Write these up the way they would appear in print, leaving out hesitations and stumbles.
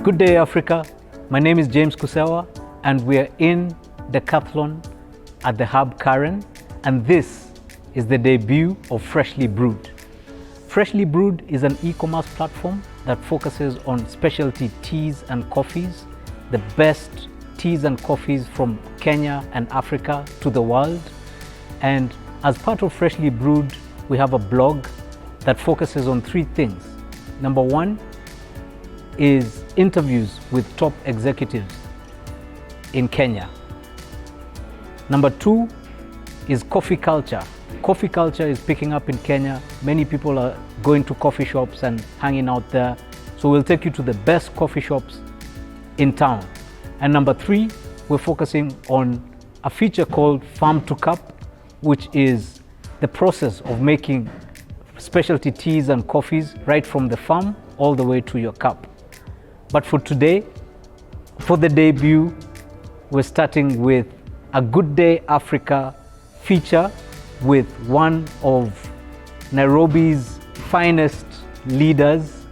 Good day, Africa. My name is James Kusewa, and we're in Decathlon at the Hub Karen, and this is the debut of Freshly Brewed. Freshly Brewed is an e-commerce platform that focuses on specialty teas and coffees, the best teas and coffees from Kenya and Africa to the world. And as part of Freshly Brewed, we have a blog that focuses on three things. Number one is interviews with top executives in Kenya. Number two is coffee culture. Coffee culture is picking up in Kenya. Many people are going to coffee shops and hanging out there. So we'll take you to the best coffee shops in town. And number three, we're focusing on a feature called Farm to Cup, which is the process of making specialty teas and coffees right from the farm all the way to your cup. But for today, for the debut, we're starting with a Good Day Africa feature with one of Nairobi's finest leaders,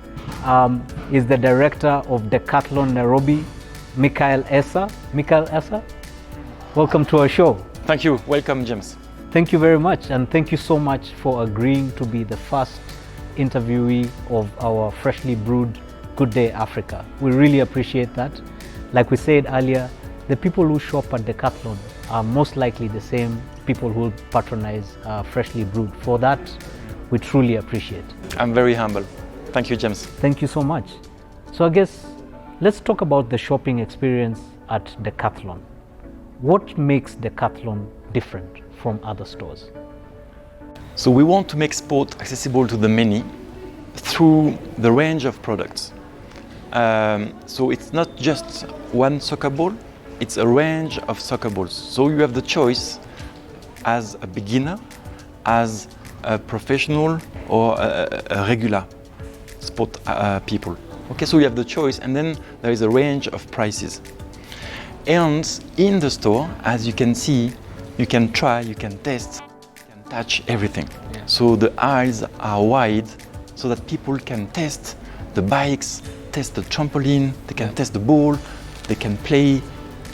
is the director of Decathlon Nairobi, Mickael Asser. Mickael Asser, welcome to our show. Thank you. Welcome, James. Thank you very much, and thank you so much for agreeing to be the first interviewee of our Freshly Brewed Good Day Africa. We really appreciate that. Like we said earlier, the people who shop at Decathlon are most likely the same people who will patronize Freshly Brewed. For that, we truly appreciate. I'm very humble. Thank you, James. Thank you so much. So I guess let's talk about the shopping experience at Decathlon. What makes Decathlon different from other stores? So we want to make sport accessible to the many through the range of products. So it's not just one soccer ball, it's a range of soccer balls. So you have the choice as a beginner, as a professional, or a regular sport people. Okay, so you have the choice, and then there is a range of prices. And in the store, as you can see, you can try, you can test, you can touch everything. Yeah. So the aisles are wide so that people can test the bikes, test the trampoline, they can test the ball, they can play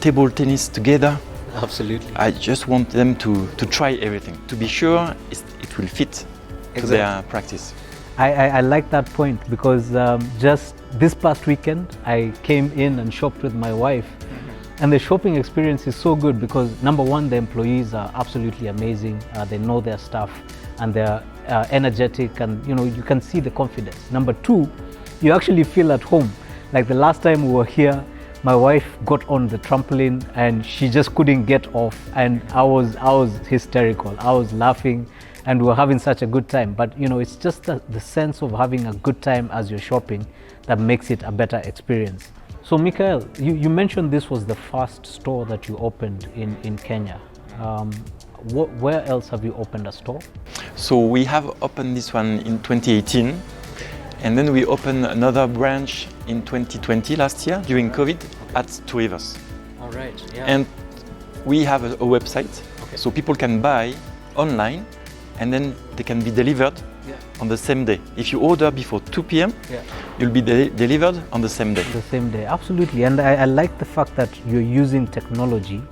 table tennis together. Absolutely. I just want them to try everything, to be sure it will fit to their practice. I like that point because just this past weekend, I came in and shopped with my wife. And the shopping experience is so good because number one, the employees are absolutely amazing. They know their stuff and they're energetic, and you can see the confidence. Number two, you actually feel at home. Like the last time we were here, my wife got on the trampoline and she just couldn't get off, and I was hysterical. I was laughing and we were having such a good time. But it's just the sense of having a good time as you're shopping that makes it a better experience. So Mickael, you mentioned this was the first store that you opened in Kenya. Where else have you opened a store? So we have opened this one in 2018, and then we opened another branch in 2020 last year during COVID at Two Rivers. All right, yeah. And we have a website, okay, so people can buy online and then they can be delivered on the same day. If you order before 2 p.m., you'll be delivered on the same day. The same day, absolutely. And I like the fact that you're using technology,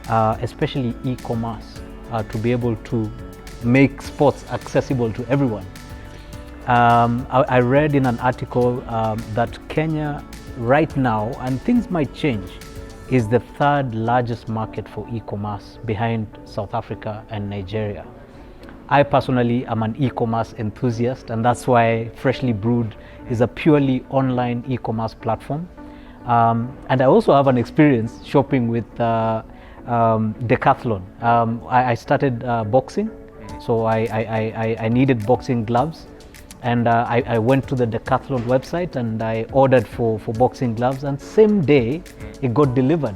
especially e-commerce, to be able to make sports accessible to everyone. I read in an article that Kenya right now, and things might change, is the third largest market for e-commerce behind South Africa and Nigeria. I personally am an e-commerce enthusiast, and that's why Freshly Brewed is a purely online e-commerce platform. And I also have an experience shopping with Decathlon. I started boxing, so I needed boxing gloves, and I went to the Decathlon website and I ordered for boxing gloves, and same day it got delivered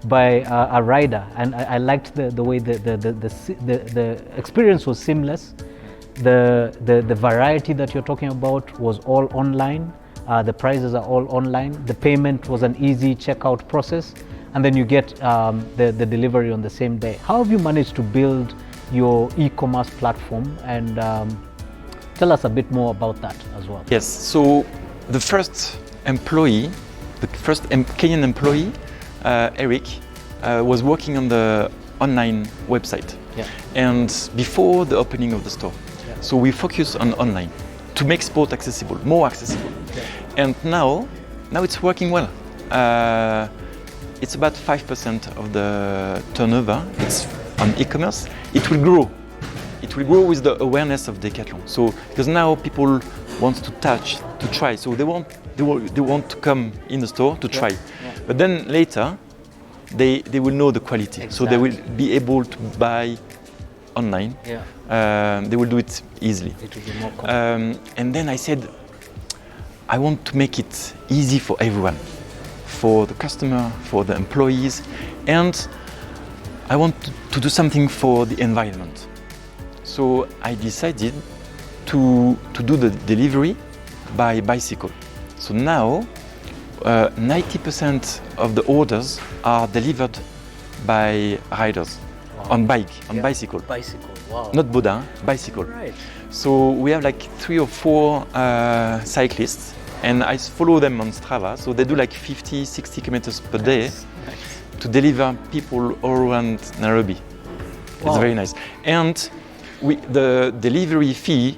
by a rider, and I liked the way the experience was seamless. The variety that you're talking about was all online. The prices are all online. The payment was an easy checkout process, and then you get the delivery on the same day. How have you managed to build your e-commerce platform, and tell us a bit more about that as well. Yes, so the first employee the first Kenyan employee, Eric, was working on the online website. Yeah. And before the opening of the store. Yeah. So we focus on online to make sport accessible, more accessible. Okay. And now it's working well. It's about 5% of the turnover. It's on e-commerce. It will grow. It will grow with the awareness of Decathlon. So because now people want to touch, to try. So they want to come in the store to try. Yeah. But then later, they will know the quality. Exactly. So they will be able to buy online. Yeah. They will do it easily. It will be more comfortable. And then I said, I want to make it easy for everyone, for the customer, for the employees, and I want to do something for the environment. So I decided to do the delivery by bicycle. So now 90% of the orders are delivered by riders. Wow. On Yeah. bicycle. Bicycle, wow. Not Boda, bicycle. Right. So we have like 3 or 4 cyclists, and I follow them on Strava. So they do like 50, 60 kilometers per day Nice. to deliver people all around Nairobi. Wow. It's very nice. And the delivery fee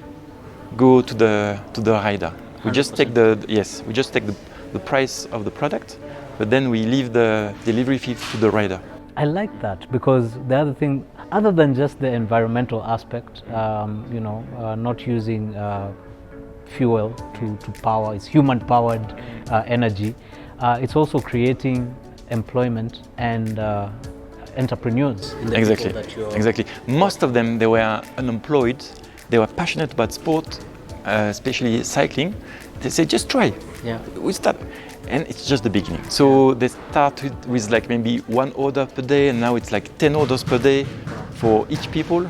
go to the rider. We just take the price of the product, but then we leave the delivery fee to the rider. I like that, because the other thing, other than just the environmental aspect, not using fuel to power, it's human powered energy, it's also creating employment and entrepreneurs. In the Exactly. people that you're- Exactly. Most of them, they were unemployed. They were passionate about sport, especially cycling. They say, just try. Yeah. We start, and it's just the beginning. So they started with like maybe 1 order per day, and now it's like 10 orders per day for each people.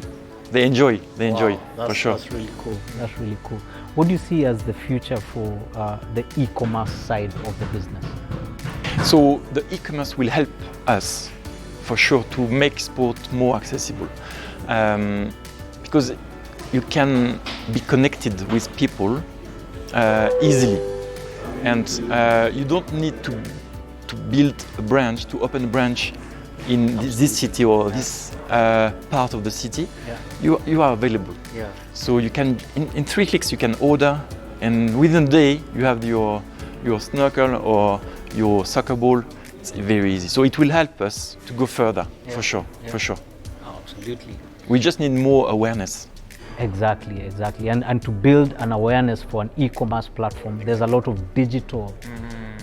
They enjoy. Wow, for sure. That's really cool. That's really cool. What do you see as the future for the e-commerce side of the business? So the e-commerce will help us for sure to make sport more accessible, because you can be connected with people easily, and you don't need to build a branch, to open a branch in this city or this part of the city. Yeah. You are available. Yeah. So you can, in 3 clicks, you can order, and within a day you have your snorkel or your soccer ball. It's very easy. So it will help us to go further, for sure, for sure. Oh, absolutely. We just need more awareness. Exactly. And to build an awareness for an e-commerce platform, there's a lot of digital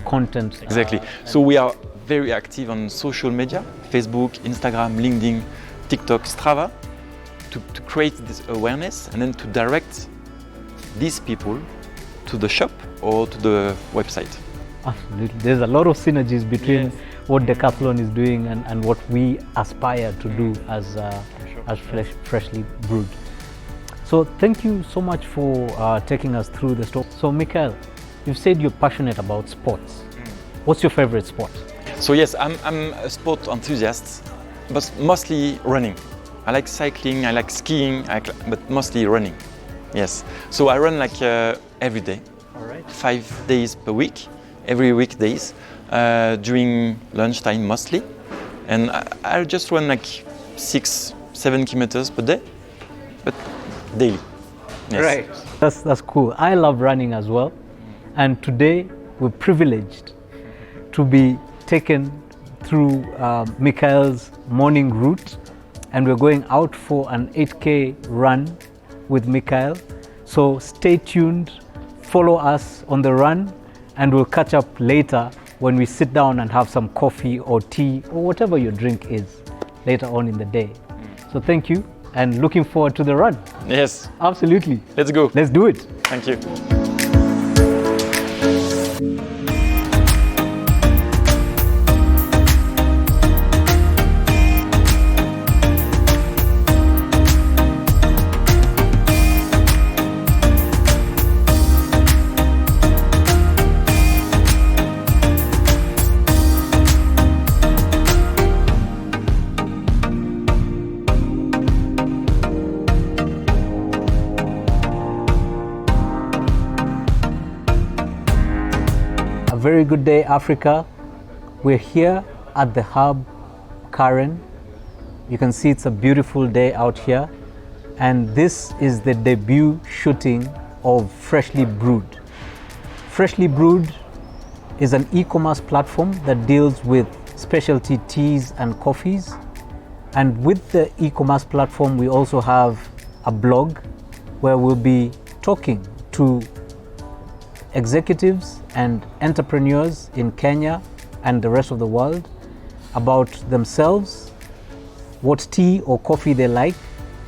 content. Exactly. So we are very active on social media, Facebook, Instagram, LinkedIn, TikTok, Strava, to create this awareness and then to direct these people to the shop or to the website. Absolutely. There's a lot of synergies between what Decathlon is doing and what we aspire to do as Freshly Brewed. So thank you so much for taking us through the store. So Mickael, you've said you're passionate about sports. What's your favorite sport? So yes, I'm a sport enthusiast, but mostly running. I like cycling, I like skiing, but mostly running. Yes. So I run like every day. All right. 5 days per week, every weekdays, during lunchtime mostly. And I just run like 6-7 kilometers per day, but daily. Yes. Right. That's cool. I love running as well. And today we're privileged to be taken through Mickael's morning route, and we're going out for an 8K run with Mickael. So stay tuned, follow us on the run, and we'll catch up later when we sit down and have some coffee or tea or whatever your drink is later on in the day. So thank you, and looking forward to the run. Yes. Absolutely. Let's go. Let's do it. Thank you. very good day, Africa. We're here at the hub, Karen. You can see it's a beautiful day out here. And this is the debut shooting of Freshly Brewed. Freshly Brewed is an e-commerce platform that deals with specialty teas and coffees. And with the e-commerce platform, we also have a blog where we'll be talking to executives and entrepreneurs in Kenya and the rest of the world about themselves, what tea or coffee they like,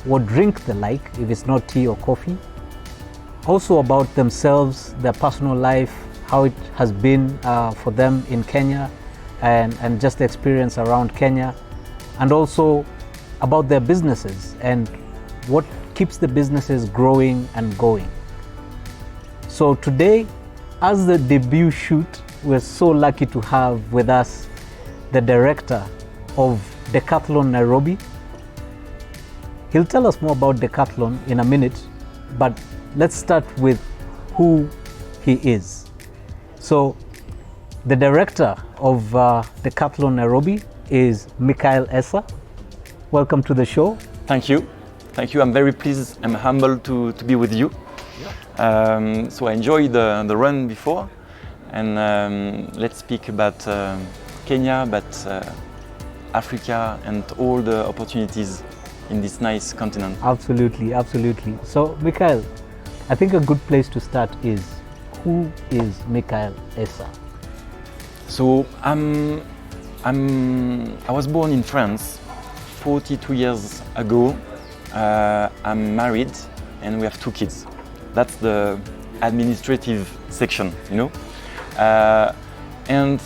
what drink they like if it's not tea or coffee. Also about themselves, their personal life, how it has been for them in Kenya and just the experience around Kenya, and also about their businesses and what keeps the businesses growing and going. So today, as the debut shoot, we're so lucky to have with us the director of Decathlon Nairobi. He'll tell us more about Decathlon in a minute, but let's start with who he is. So the director of Decathlon Nairobi is Mickael Asser. Welcome to the show. Thank you. Thank you. I'm very pleased. I'm humbled to be with you. So I enjoyed the run before, and let's speak about Kenya, but Africa and all the opportunities in this nice continent. Absolutely, absolutely. So Mickael, I think a good place to start is, who is Mickael Asser? So I was born in France 42 years ago. I'm married and we have 2 kids. That's the administrative section, you know. And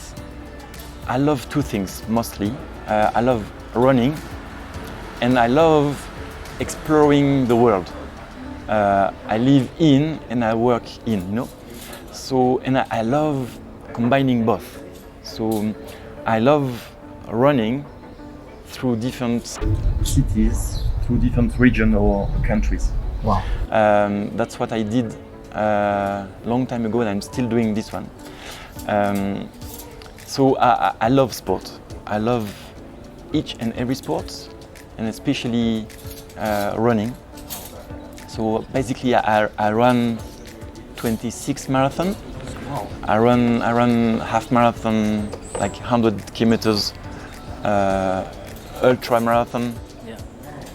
I love 2 things mostly. I love running and I love exploring the world. I live in and I work in, you know. So, and I love combining both. So I love running through different cities, through different regions or countries. Wow. That's what I did a long time ago, and I'm still doing this one. So I love sport. I love each and every sport, and especially running. So basically, I run 26 marathon. Wow. I run half marathon, like 100 kilometers, ultra marathon. Yeah.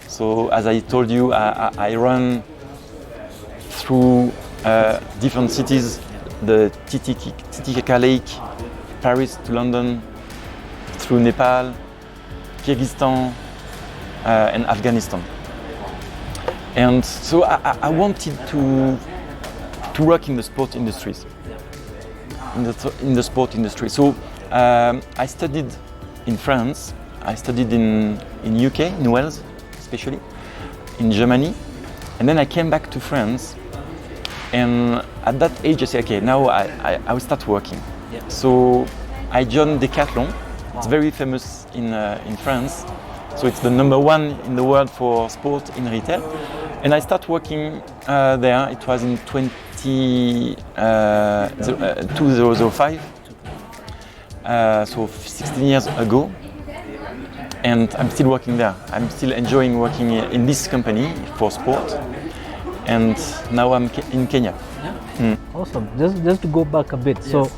So as I told you, I run through different cities, the Titicaca Lake, Paris to London, through Nepal, Kyrgyzstan, and Afghanistan. And so I wanted to work in the sport industries, in the sport industry. So I studied in France, I studied in UK, in Wales especially, in Germany, and then I came back to France. And at that age, I said, okay, now I will start working. Yeah. So I joined Decathlon. Wow. It's very famous in France. So it's the #1 in the world for sport in retail. And I started working there. It was in 2005. So 16 years ago. And I'm still working there. I'm still enjoying working in this company for sport. And now I'm in Kenya. Yeah. Awesome. Just to go back a bit. Yes. So,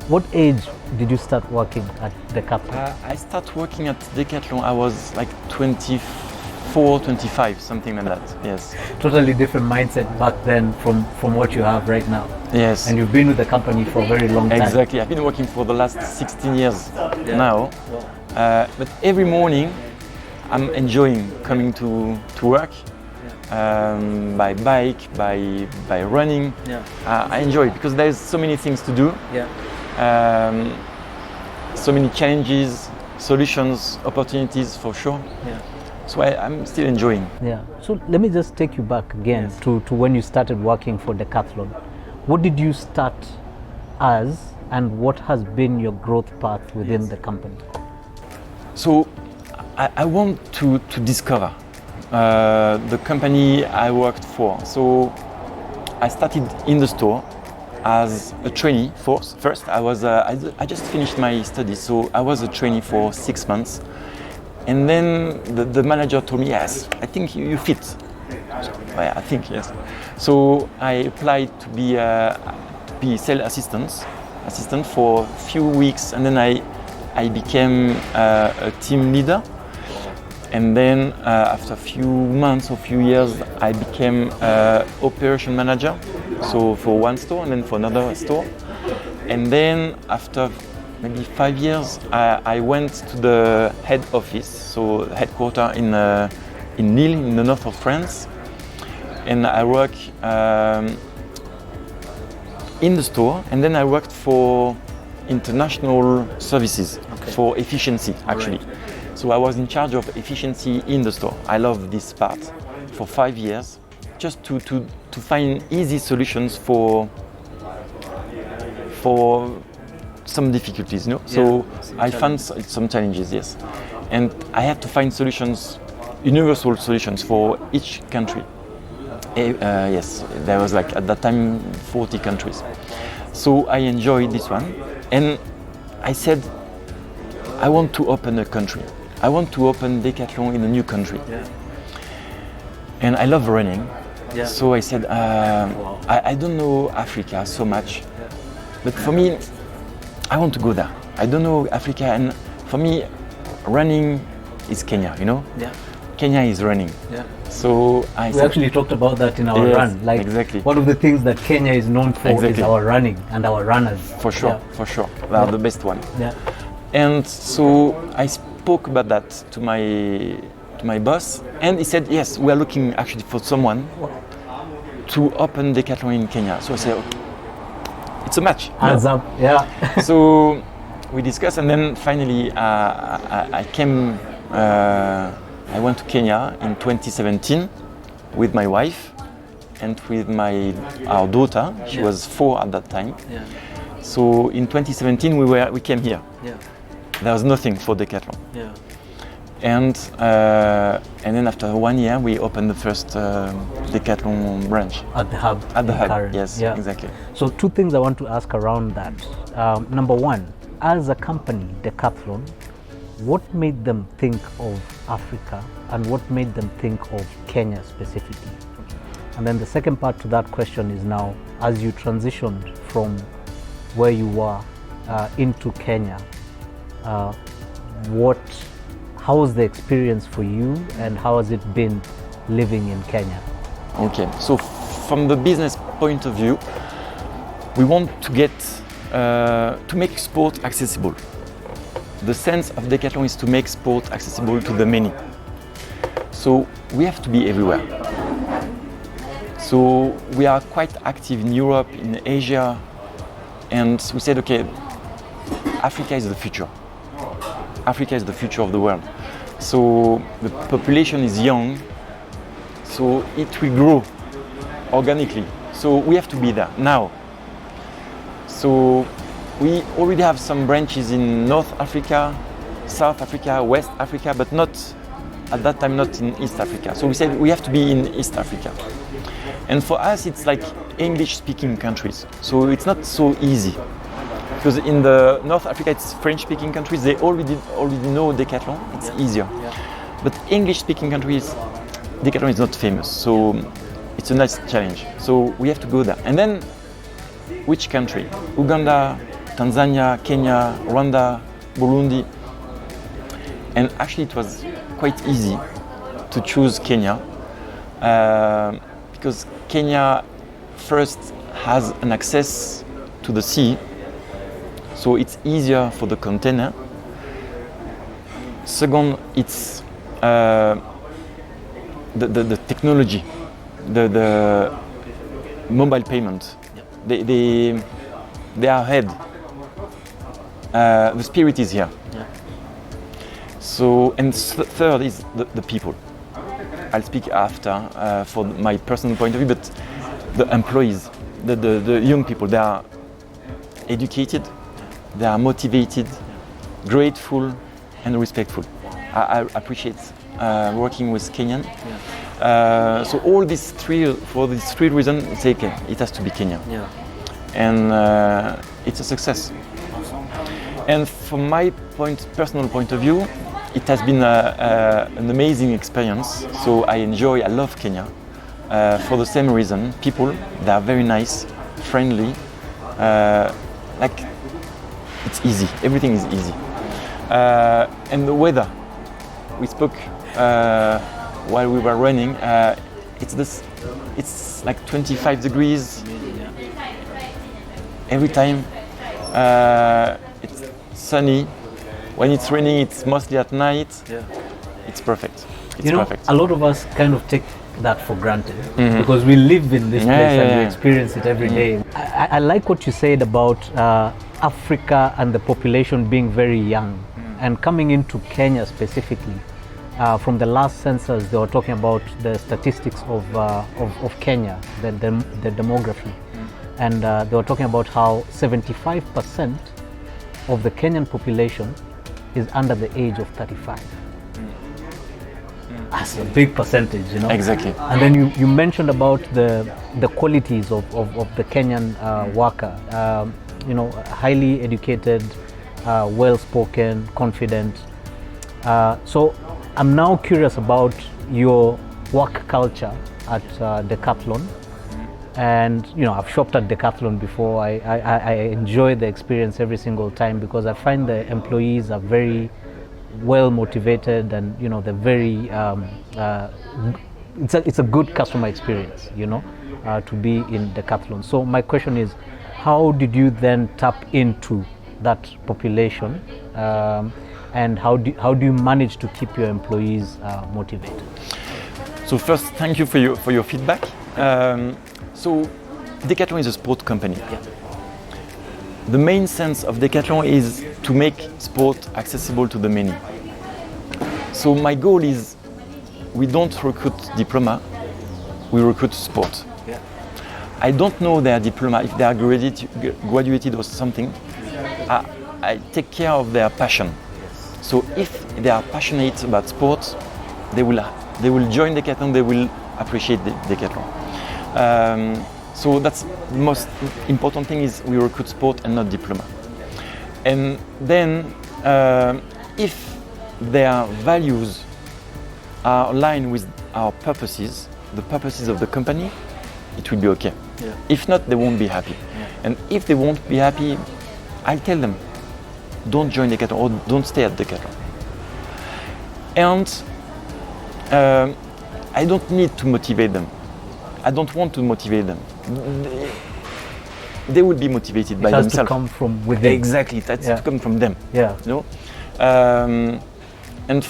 what age did you start working at Decathlon? I started working at Decathlon. I was like 24, 25, something like that. Yes. Totally different mindset back then from what you have right now. Yes. And you've been with the company for a very long time. Exactly. I've been working for the last 16 years now. Wow. But every morning, I'm enjoying coming to work. By bike, by running. Yeah. I enjoy it because there's so many things to do. Yeah. So many challenges, solutions, opportunities for sure. Yeah. So I'm still enjoying. Yeah. So let me just take you back again Yes. to when you started working for Decathlon. What did you start as, and what has been your growth path within Yes. the company? So I want to discover the company I worked for. So I started in the store as a trainee. First, I just finished my studies, so I was a trainee for 6 months. And then the manager told me, yes, I think you fit. Well, I think, yes. So I applied to be sales assistant for a few weeks, and then I became a team leader. And then after a few months or few years, I became operation manager. So for one store and then for another store. And then after maybe 5 years, I went to the head office, so headquarters in Lille, in the north of France. And I work in the store, and then I worked for international services, for efficiency, actually. Right. So I was in charge of efficiency in the store. I love this part for 5 years, just to find easy solutions for some difficulties, you know. Yeah, so I found some challenges, yes. And I had to find solutions, universal solutions for each country. Yes, there was like at that time 40 countries. So I enjoyed this one, and I said, I want to open a country. I want to open Decathlon in a new country. Yeah. And I love running. Yeah. So I said, wow. I don't know Africa so much, yeah. But for me, I want to go there. I don't know Africa, and for me, running is Kenya, you know? Yeah. Kenya is running. Yeah. So we actually talked about that in our run. Like, exactly. One of the things that Kenya is known for is our running and our runners. For sure, for sure. They are the best one. Yeah. And so I spoke about that to my boss, and he said, yes, we are looking actually for someone to open Decathlon in Kenya. So I said, okay, it's a match. Hands up, yeah. So we discussed, and then finally I came. I went to Kenya in 2017 with my wife and with our daughter. She was 4 at that time. Yeah. So in 2017 we came here. Yeah. There was nothing for Decathlon. Yeah. And then after 1 year we opened the first Decathlon branch. At the hub. At the hub, yes, yeah. Exactly. So 2 things I want to ask around that. Number 1, as a company, Decathlon, what made them think of Africa and what made them think of Kenya specifically? And then the second part to that question is now, as you transitioned from where you were into Kenya, how was the experience for you, and how has it been living in Kenya? Okay, so from the business point of view, we want to get to make sport accessible. The sense of Decathlon is to make sport accessible to the many. So we have to be everywhere. So we are quite active in Europe, in Asia, and we said, okay, Africa is the future. Africa is the future of the world. So the population is young, so it will grow organically. So we have to be there now. So we already have some branches in North Africa, South Africa, West Africa, but not at that time, not in East Africa. So we said we have to be in East Africa. And for us, it's like English-speaking countries. So it's not so easy. Because in the North Africa, it's French-speaking countries. They already know Decathlon. It's easier. Yeah. But English-speaking countries, Decathlon is not famous. So it's a nice challenge. So we have to go there. And then, which country? Uganda, Tanzania, Kenya, Rwanda, Burundi. And actually it was quite easy to choose Kenya because Kenya first has an access to the sea, so it's easier for the container. Second, it's the technology, the mobile payment. They are ahead. The spirit is here. Yeah. So, and third is the people. I'll speak after for my personal point of view, but the employees, the young people, they are educated, they are motivated, grateful, and respectful. I appreciate working with Kenyan. Yeah. So all these three, for these 3 reasons, it's okay. It has to be Kenya. Yeah. and it's a success. And from my personal point of view, it has been an amazing experience. So I love Kenya for the same reason. People, they are very nice, friendly, like it's easy. Everything is easy. And the weather, we spoke while we were running. It's like 25 degrees every time. It's sunny. When it's raining, it's mostly at night. Yeah. It's perfect. It's perfect. A lot of us kind of take that for granted because we live in this place and we experience it every day. I like what you said about Africa and the population being very young and coming into Kenya specifically. From the last census, they were talking about the statistics of Kenya, the demography, and they were talking about how 75% of the Kenyan population is under the age of 35. That's a big percentage, Exactly. And then you mentioned about the qualities of the Kenyan worker. Highly educated, well-spoken, confident. So I'm now curious about your work culture at Decathlon. And I've shopped at Decathlon before. I enjoy the experience every single time because I find the employees are very well motivated and they're very it's a good customer experience to be in Decathlon. So my question is, how did you then tap into that population and how do you manage to keep your employees motivated? So first, thank you for your feedback. So Decathlon is a sport company. Yeah. The main sense of Decathlon is to make sport accessible to the many. So my goal is we don't recruit diploma, we recruit sport. Yeah. I don't know their diploma, if they are graduated or something. I take care of their passion. Yes. So if they are passionate about sport, they will join Decathlon, they will appreciate Decathlon. So that's the most important thing is we recruit sport and not diploma. And then if their values are aligned with our purposes, the purposes of the company, it will be okay. Yeah. If not, they won't be happy. Yeah. And if they won't be happy, I'll tell them, don't join Decathlon or don't stay at Decathlon. And I don't need to motivate them. I don't want to motivate them. They will be motivated by themselves. It has to come from within. Exactly, it has to come from them. Yeah. And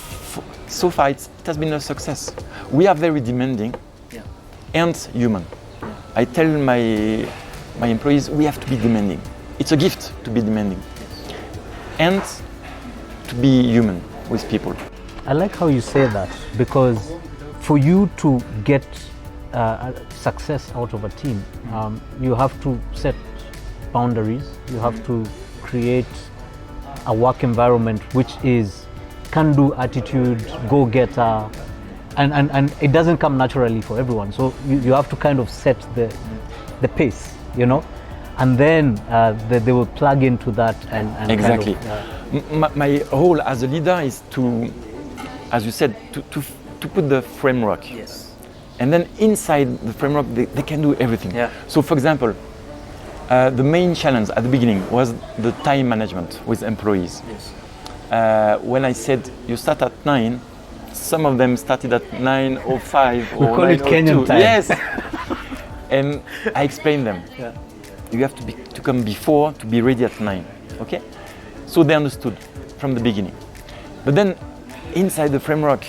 so far it has been a success. We are very demanding and human. Yeah. I tell my employees we have to be demanding. It's a gift to be demanding and to be human with people. I like how you say that because for you to get success out of a team, you have to set boundaries, you have to create a work environment which is can-do attitude, go-getter, and it doesn't come naturally for everyone. So you have to kind of set the pace, and then they will plug into that and exactly. Kind of, my role as a leader is to, as you said, to put the framework. Yes. And then inside the framework, they can do everything. Yeah. So for example, the main challenge at the beginning was the time management with employees. Yes. When I said you start at 9, some of them started at 9:05 or 9:02. We call it Kenyan time. Yes. And I explained them. Yeah. You have to come before to be ready at 9. Okay? So they understood from the beginning. But then inside the framework,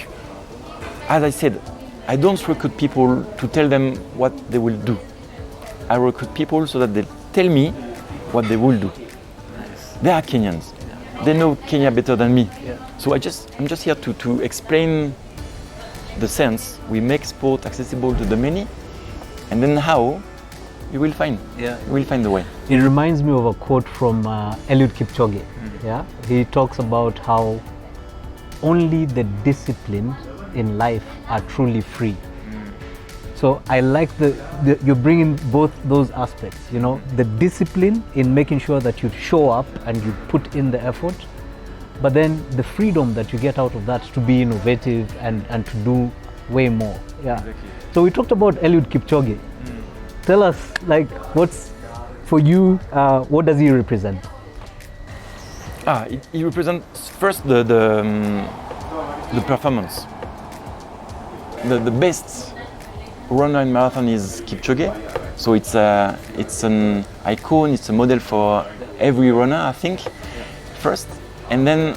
as I said, I don't recruit people to tell them what they will do. I recruit people so that they tell me what they will do. Nice. They are Kenyans. Yeah. They know Kenya better than me. Yeah. So I'm just here to explain the sense we make sport accessible to the many, and then how you will find. Yeah. You will find the way. It reminds me of a quote from Eliud Kipchoge. Mm-hmm. Yeah, he talks about how only the disciplined in life are truly free. So I like you bring in both those aspects, you know, the discipline in making sure that you show up and you put in the effort, but then the freedom that you get out of that to be innovative and to do way more. Yeah. Exactly. So we talked about Eliud Kipchoge. Tell us, like, what's for you? What does he represent? He represents first the performance. The best runner in marathon is Kipchoge, so it's an icon. It's a model for every runner, I think. First, and then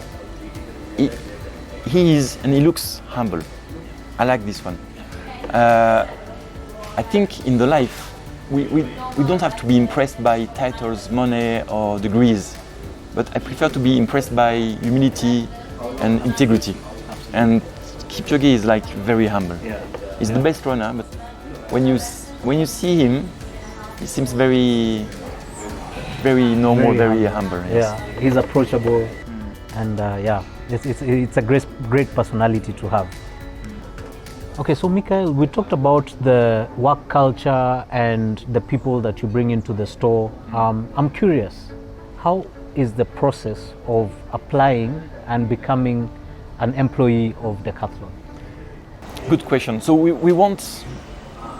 he looks humble. I like this one. I think in the life we don't have to be impressed by titles, money, or degrees, but I prefer to be impressed by humility and integrity. And Kipchoge is like very humble. Yeah. He's the best runner, but when you see him, he seems very normal, very humble. Yes. Yeah, he's approachable, and it's a great personality to have. Okay, so Mickael, we talked about the work culture and the people that you bring into the store. I'm curious, how is the process of applying and becoming an employee of Decathlon? Good question. So we want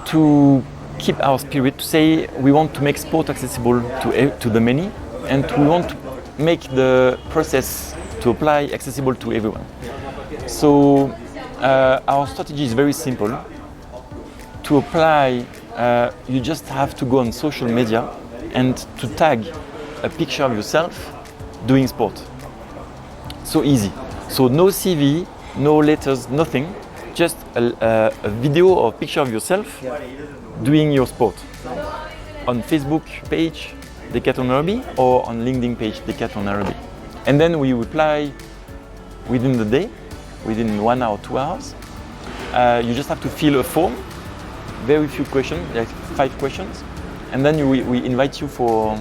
to keep our spirit, to say we want to make sport accessible to the many, and we want to make the process to apply accessible to everyone. So our strategy is very simple. To apply, you just have to go on social media and to tag a picture of yourself doing sport. So easy. So no CV, no letters, nothing. Just a video or picture of yourself doing your sport. On Facebook page, Decathlon Herbal, or on LinkedIn page, Decathlon Herbal. And then we reply within the day, within 1 hour, 2 hours. You just have to fill a form, very few questions, like 5 questions. And then we invite you for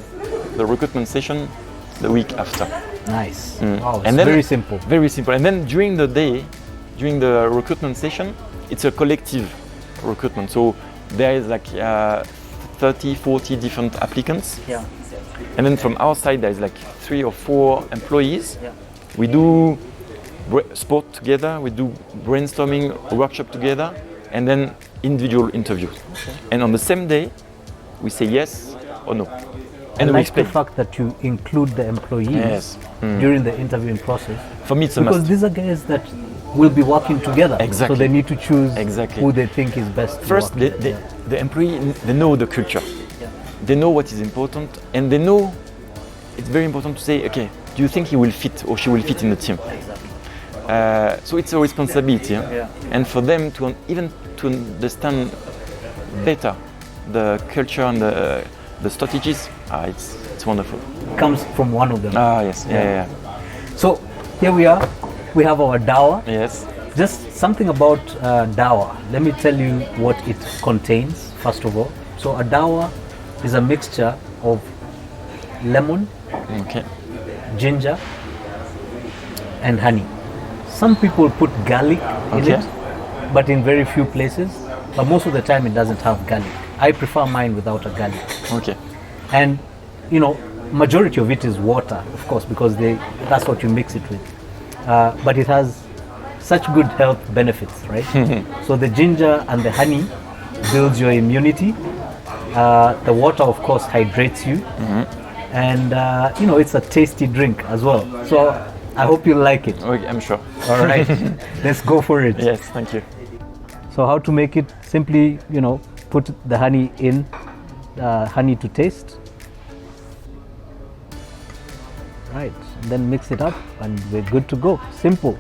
the recruitment session the week after. Nice. Wow, and then, very simple. Very simple. And then during the day, during the recruitment session, it's a collective recruitment. So there is like 30, 40 different applicants. Yeah. And then from our side, there's like 3 or 4 employees. Yeah. We do sport together, we do brainstorming, workshop together, and then individual interviews. Okay. And on the same day, we say yes or no. And I like the fact that you include the employees during the interviewing process. For me, it's a because must. These are guys that will be working together. Exactly. So they need to choose who they think is best. First, the employee, they know the culture. Yeah. They know what is important, and they know it's very important to say, okay, do you think he will fit or she will fit in the team? Exactly. So it's a responsibility. Yeah. And for them to understand better the culture and the strategies, it's wonderful. Comes from one of them. Yes. Yeah. So here we are. We have our Dawa. Yes. Just something about Dawa. Let me tell you what it contains, first of all. So a Dawa is a mixture of lemon, ginger, and honey. Some people put garlic in it, but in very few places. But most of the time it doesn't have garlic. I prefer mine without a garlic. Okay. And, majority of it is water, of course, because that's what you mix it with. But it has such good health benefits, right? So the ginger and the honey builds your immunity. The water, of course, hydrates you. And, it's a tasty drink as well. So I hope you like it. Okay, I'm sure. All right, let's go for it. Yes, thank you. So how to make it? Simply, put the honey in, honey to taste. Right, then mix it up and we're good to go. Simple.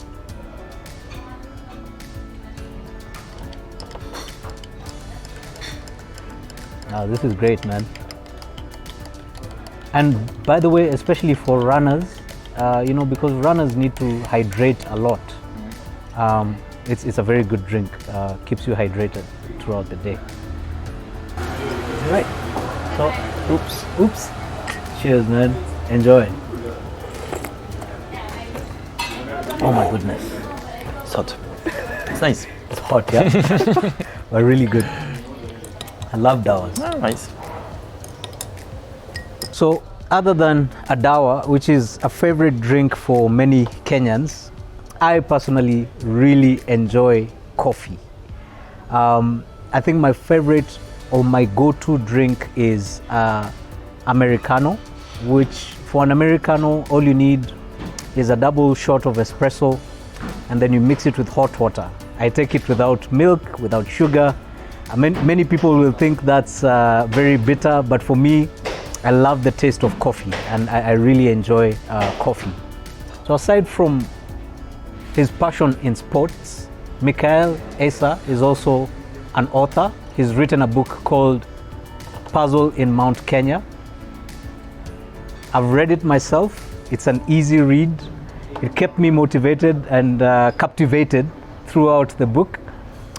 Now this is great, man. And by the way, especially for runners, because runners need to hydrate a lot. It's a very good drink. Keeps you hydrated throughout the day. Right. So, oops. Cheers, man. Enjoy. Oh my goodness. It's hot. It's nice. It's hot, yeah. But really good. I love Dawas. Oh, nice. So, other than a Dawa, which is a favorite drink for many Kenyans, I personally really enjoy coffee. I think my favorite or my go-to drink is Americano, which for an Americano, all you need is a double shot of espresso, and then you mix it with hot water. I take it without milk, without sugar. Many people will think that's very bitter, but for me, I love the taste of coffee, and I really enjoy coffee. So aside from his passion in sports, Mickael Asser is also an author. He's written a book called Puzzle in Mount Kenya. I've read it myself. It's an easy read. It kept me motivated and captivated throughout the book.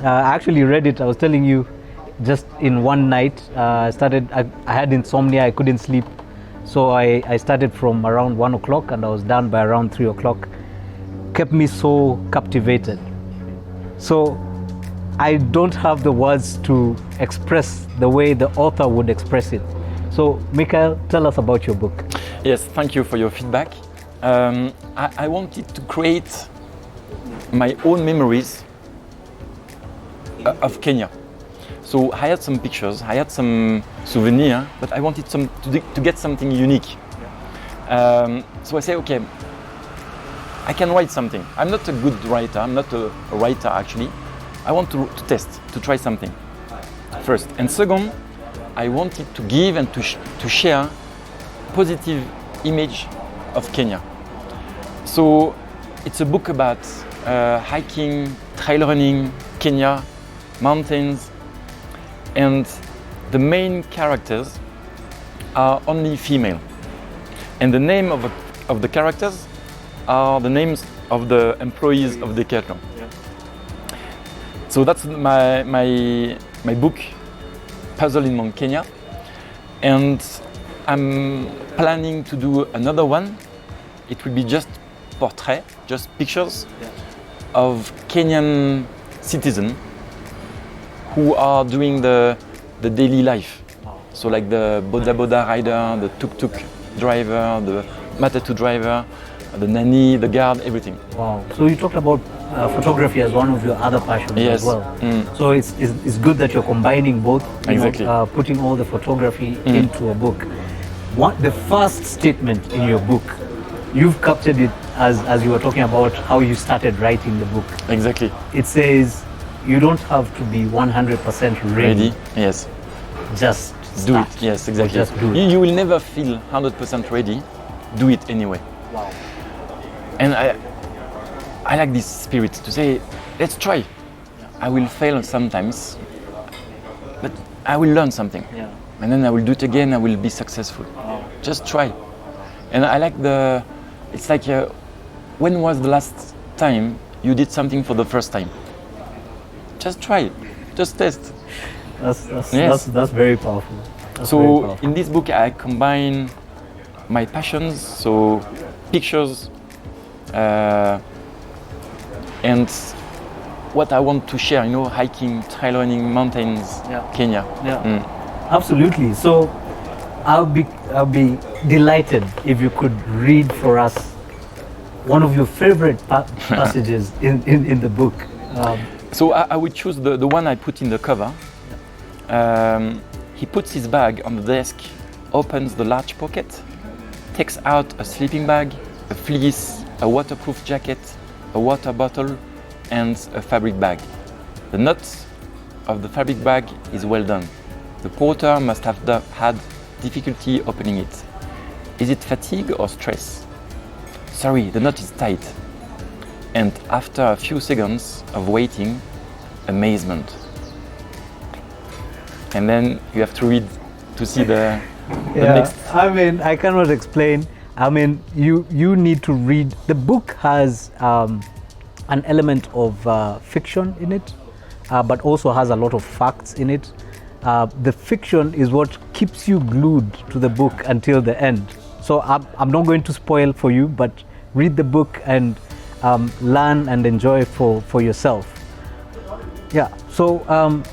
I actually read it, I was telling you, just in one night. I had insomnia, I couldn't sleep. So I started from around 1 o'clock and I was done by around 3 o'clock. Kept me so captivated. So I don't have the words to express the way the author would express it. So Mickael, tell us about your book. Yes, thank you for your feedback. I wanted to create my own memories of Kenya. So I had some pictures, I had some souvenirs, but I wanted to get something unique. So I say, okay, I can write something. I'm not a good writer, I'm not a writer actually. I want to test, to try something first. And second, I wanted to give and to share positive image of Kenya. So it's a book about hiking, trail running, Kenya, mountains, and the main characters are only female. And the name of the characters are the names of the employees of Decathlon. So that's my book, Puzzle in Mount Kenya. And I'm planning to do another one. It will be just portrait, just pictures of Kenyan citizens who are doing the daily life. So like the boda boda rider, the tuk-tuk driver, the matatu driver, the nanny, the guard, everything. Wow. So you talked about photography as one of your other passions as well. So it's good that you're combining both, exactly. Putting all the photography into a book. The first statement in your book, you've captured it as you were talking about how you started writing the book. Exactly. It says you don't have to be 100% ready. Yes. Just do start. it. Yes, exactly. Just do it. You will never feel 100% ready. Do it anyway. Wow. And I like this spirit to say, let's try. I will fail sometimes, but I will learn something. Yeah. And then I will do it again, I will be successful. Wow. Just try. And I like it's like, when was the last time you did something for the first time? Just try, just test. That's very powerful. So in this book I combine my passions, so pictures, and what I want to share, hiking, trail running, mountains, Kenya. Yeah. Absolutely. So I'll be delighted if you could read for us one of your favorite passages in the book. So I would choose the one I put in the cover. He puts his bag on the desk, opens the large pocket, takes out a sleeping bag, a fleece, a waterproof jacket, a water bottle, and a fabric bag. The knot of the fabric bag is well done. The porter must have had difficulty opening it. Is it fatigue or stress? Sorry, the knot is tight. And after a few seconds of waiting, amazement. And then you have to read to see the next. I cannot explain. You need to read. The book has an element of fiction in it, but also has a lot of facts in it. The fiction is what keeps you glued to the book until the end. So I'm not going to spoil for you, but read the book and learn and enjoy for yourself. Yeah, so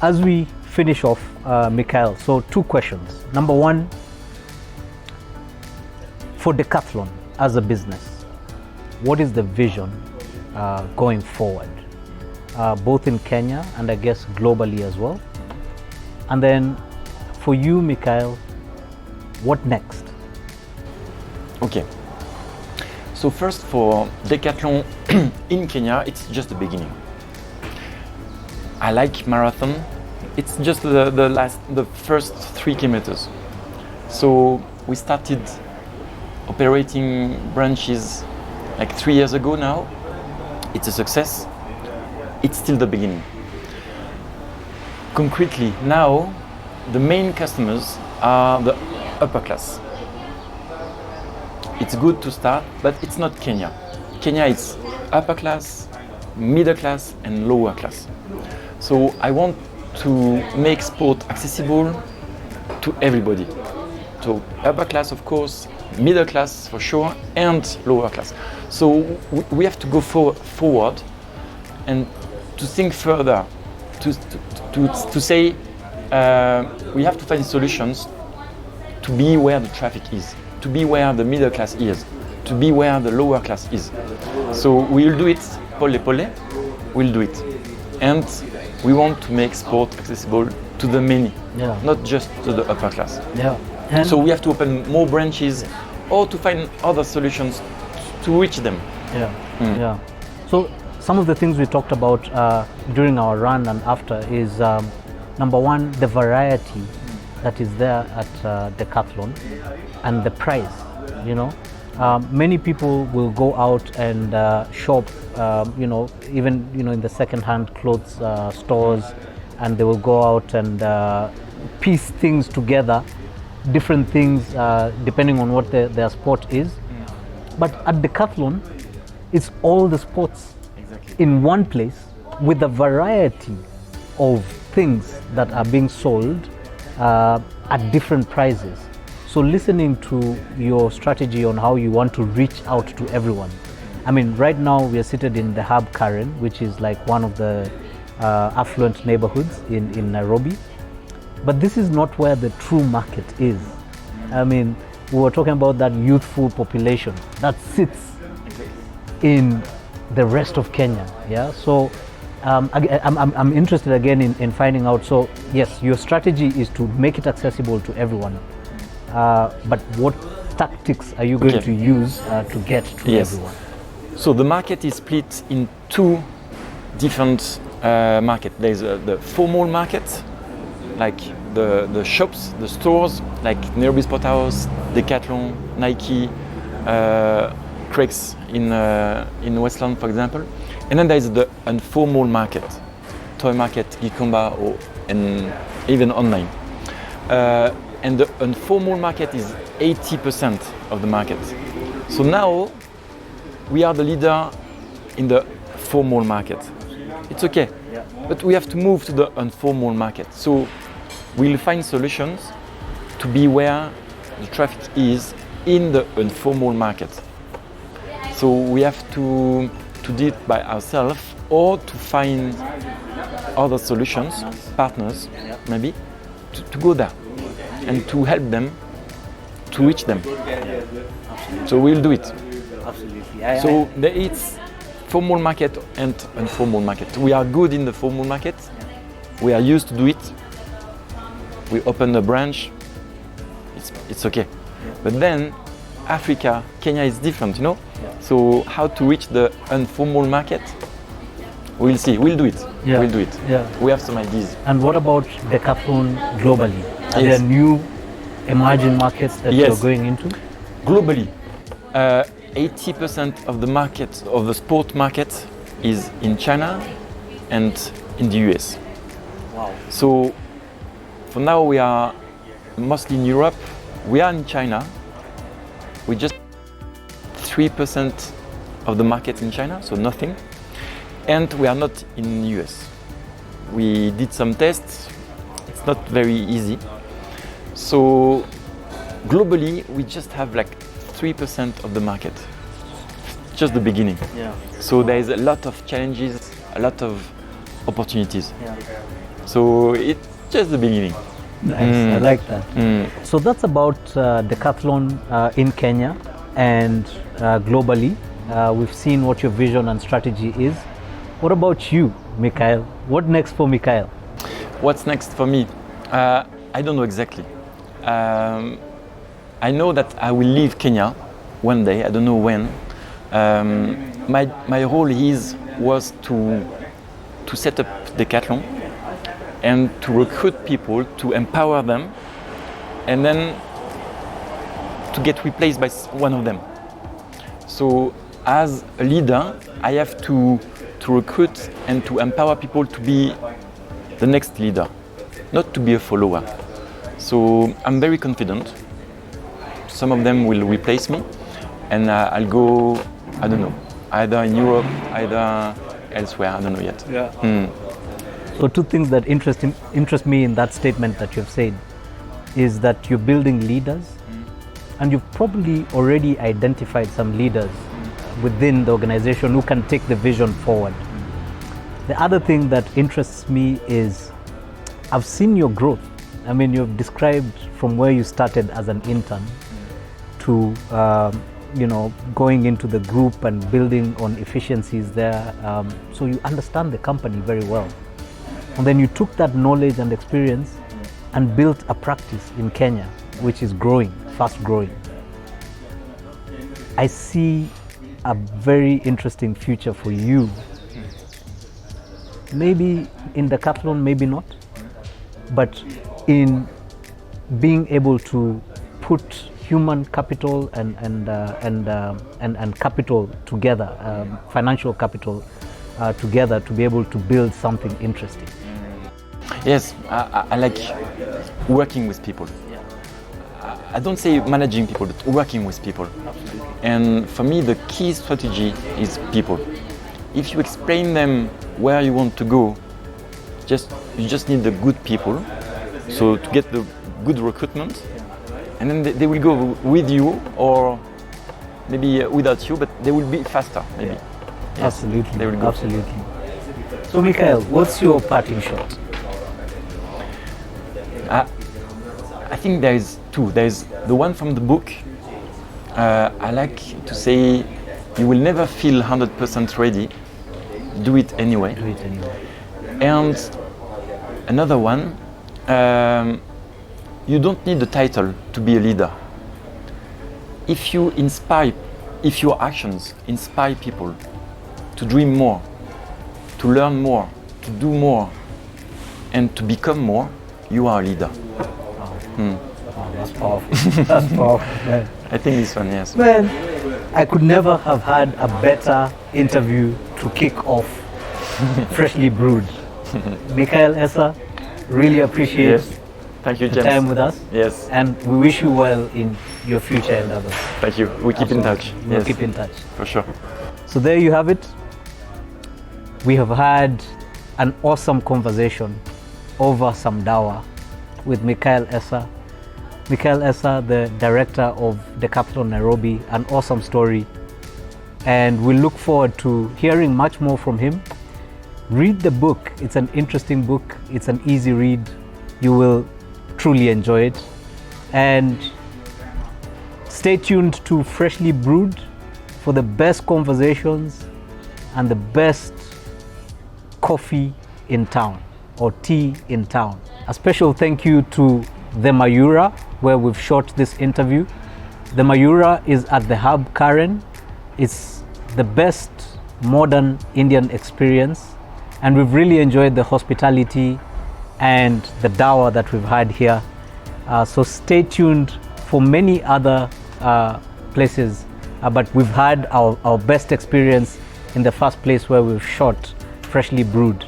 as we finish off, Mickael, so 2 questions. Number 1, for Decathlon as a business, what is the vision going forward, both in Kenya and I guess globally as well? And then for you, Mickael, what next? Okay. So first, for Decathlon in Kenya, it's just the beginning. I like marathon. It's just the first 3 kilometers. So we started operating branches like 3 years ago now. It's a success. It's still the beginning. Concretely, now the main customers are the upper class. It's good to start, but it's not Kenya. Kenya is upper class, middle class, and lower class. So I want to make sport accessible to everybody. So upper class, of course, middle class for sure, and lower class. So we have to go forward and to think further, to say we have to find solutions to be where the traffic is, to be where the middle class is, to be where the lower class is. So we'll do it, pole pole, we'll do it. And we want to make sport accessible to the many, not just to the upper class. And so we have to open more branches or to find other solutions to reach them. So some of the things we talked about during our run and after is number 1, the variety that is there at Decathlon and the price. Many people will go out and shop, even in the second-hand clothes stores, and they will go out and piece things together, different things depending on what their sport is. But at Decathlon, it's all the sports in one place with a variety of things that are being sold at different prices. So listening to your strategy on how you want to reach out to everyone. I mean, right now we are seated in the Hub Karen, which is like one of the affluent neighborhoods in Nairobi. But this is not where the true market is. I mean, we were talking about that youthful population that sits in the rest of Kenya. So I'm interested again in finding out. So yes, your strategy is to make it accessible to everyone. But what tactics are you going to use to get to everyone? So the market is split in 2 different markets. There's the formal market, like the shops, the stores, like Nairobi Sport House, Decathlon, Nike, Craig's in Westland, for example. And then there's the informal market, toy market, Gikomba, and even online. And the informal market is 80% of the market. So now we are the leader in the formal market. It's okay, but we have to move to the informal market. So we'll find solutions to be where the traffic is in the informal market. So we have to do it by ourselves or to find other solutions, partners maybe, to go there and to help them to reach them. So we'll do it. Absolutely. So it's formal market and informal market. We are good in the formal market. We are used to do it. We open a branch. It's okay. But then Africa, Kenya is different, So how to reach the informal market? We'll see. We'll do it. We'll do it. We have some ideas. And what about Decathlon globally? Are there new emerging markets that you're going into? Globally, 80% of the market, of the sport market, is in China and in the US. Wow. So for now we are mostly in Europe. We are in China. We just 3% of the market in China, so nothing. And we are not in the US. We did some tests. It's not very easy. So globally, we just have like 3% of the market. Just the beginning. So there is a lot of challenges, a lot of opportunities. So just the beginning. Nice, I like that. So that's about Decathlon in Kenya and globally. We've seen what your vision and strategy is. What about you, Mickael? What next for Mickael? What's next for me? I don't know exactly. I know that I will leave Kenya one day. I don't know when. My role was to set up Decathlon and to recruit people, to empower them, and then to get replaced by one of them. So as a leader, I have to recruit and to empower people to be the next leader, not to be a follower. So I'm very confident. Some of them will replace me, and I'll go, I don't know, either in Europe, either elsewhere, I don't know yet. Yeah. So two things that interest me in that statement that you've said is that you're building leaders, and you've probably already identified some leaders within the organization who can take the vision forward. The other thing that interests me is I've seen your growth. I mean, you've described from where you started as an intern to going into the group and building on efficiencies there. So you understand the company very well. And then you took that knowledge and experience and built a practice in Kenya, which is growing, fast growing. I see a very interesting future for you. Maybe in Decathlon, maybe not, but in being able to put human capital and capital together, financial capital together to be able to build something interesting. Yes, I like working with people. I don't say managing people, but working with people. And for me, the key strategy is people. If you explain them where you want to go, you just need the good people. So to get the good recruitment, and then they will go with you or maybe without you, but they will be faster, maybe. Yes, Absolutely, they will go. Absolutely. So Mickael, what's your parting shot? I think there is two. There is the one from the book. I like to say, you will never feel 100% ready. Do it anyway. Do it anyway. And another one, you don't need the title to be a leader. If your actions inspire people to dream more, to learn more, to do more, and to become more, you are a leader. Wow, that's powerful. That's powerful, man. I think this one, yes. Man, I could never have had a better interview to kick off Freshly Brewed. Mickael Asser, really appreciate Yes. Thank you, the James. time with us. Yes. And we wish you well in your future endeavors. Thank you. We keep in touch. We'll Yes, keep in touch. for sure. So there you have it. We have had an awesome conversation over some Dawa with Mickael Asser. Mickael Asser, the director of Decathlon Nairobi, an awesome story. And we look forward to hearing much more from him. Read the book. It's an interesting book. It's an easy read. You will truly enjoy it. And stay tuned to Freshly Brewed for the best conversations and the best coffee in town or tea in town. A special thank you to the Mayura, where we've shot this interview. The Mayura is at the Hub Karen. It's the best modern Indian experience, and we've really enjoyed the hospitality and the Dawa that we've had here. So stay tuned for many other places, but we've had our best experience in the first place where we've shot Freshly Brewed.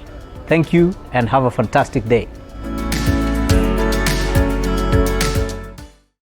Thank you and have a fantastic day.